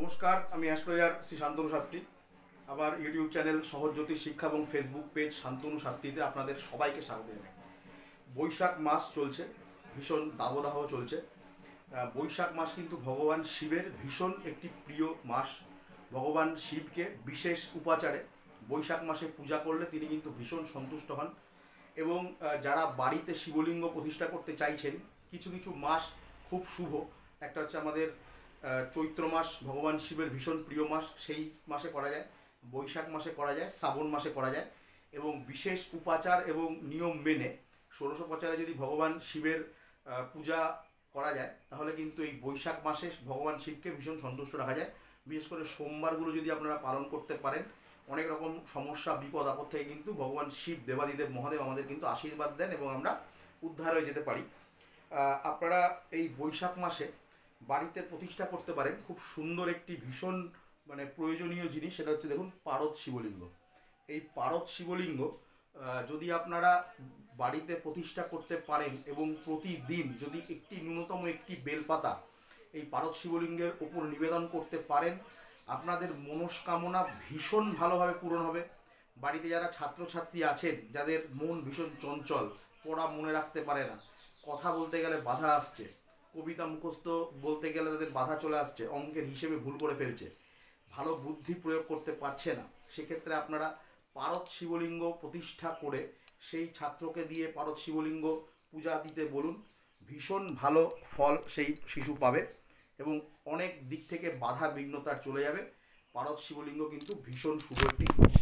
নমস্কার, আমি অ্যাস্ট্রোলজার শ্রী শান্তনু শাস্ত্রী। আমার ইউটিউব চ্যানেল সহজ জ্যোতিষ শিক্ষা এবং ফেসবুক পেজ শান্তনু শাস্ত্রীতে আপনাদের সবাইকে স্বাগত জানাই। বৈশাখ মাস চলছে, ভীষণ দাবদাহ চলছে। বৈশাখ মাস কিন্তু ভগবান শিবের ভীষণ একটি প্রিয় মাস। ভগবান শিবকে বিশেষ উপাচারে বৈশাখ মাসে পূজা করলে তিনি কিন্তু ভীষণ সন্তুষ্ট হন। এবং যারা বাড়িতে শিবলিঙ্গ প্রতিষ্ঠা করতে চাইছেন, কিছু কিছু মাস খুব শুভ। একটা হচ্ছে আমাদের চৈত্র মাস, ভগবান শিবের ভীষণ প্রিয় মাস, সেই মাসে করা যায়। বৈশাখ মাসে করা যায়, শ্রাবণ মাসে করা যায়। এবং বিশেষ উপাচার এবং নিয়ম মেনে ষোড়শোপচারে যদি ভগবান শিবের পূজা করা যায়, তাহলে কিন্তু এই বৈশাখ মাসে ভগবান শিবকে ভীষণ সন্তুষ্ট রাখা যায়। বিশেষ করে সোমবারগুলো যদি আপনারা পালন করতে পারেন, অনেক রকম সমস্যা বিপদ আপদ থেকে কিন্তু ভগবান শিব দেবাদিদেব মহাদেব আমাদের কিন্তু আশীর্বাদ দেন এবং আমরা উদ্ধার হয়ে যেতে পারি। আপনারা এই বৈশাখ মাসে বাড়িতে প্রতিষ্ঠা করতে পারেন খুব সুন্দর একটি ভীষণ প্রয়োজনীয় জিনিস। সেটা হচ্ছে দেখুন, পারদ শিবলিঙ্গ। এই পারদ শিবলিঙ্গ যদি আপনারা বাড়িতে প্রতিষ্ঠা করতে পারেন এবং প্রতিদিন যদি ন্যূনতম একটি বেলপাতা এই পারদ শিবলিঙ্গের ওপর নিবেদন করতে পারেন, আপনাদের মনস্কামনা ভীষণ ভালোভাবে পূরণ হবে। বাড়িতে যারা ছাত্রছাত্রী আছেন, যাদের মন ভীষণ চঞ্চল, পড়া মনে রাখতে পারে না, কথা বলতে গেলে বাধা আসছে, কবিতা মুখস্থ বলতে গেলে তাদের বাধা চলে আসছে, অঙ্কের হিসেবে ভুল করে ফেলছে, ভালো বুদ্ধি প্রয়োগ করতে পারছে না, সেক্ষেত্রে আপনারা পারদ শিবলিঙ্গ প্রতিষ্ঠা করে সেই ছাত্রকে দিয়ে পারদ শিবলিঙ্গ পূজা দিতে বলুন। ভীষণ ভালো ফল সেই শিশু পাবে এবং অনেক দিক থেকে বাধা বিঘ্নতার চলে যাবে। পারদ শিবলিঙ্গ কিন্তু ভীষণ শুভ একটি জিনিস।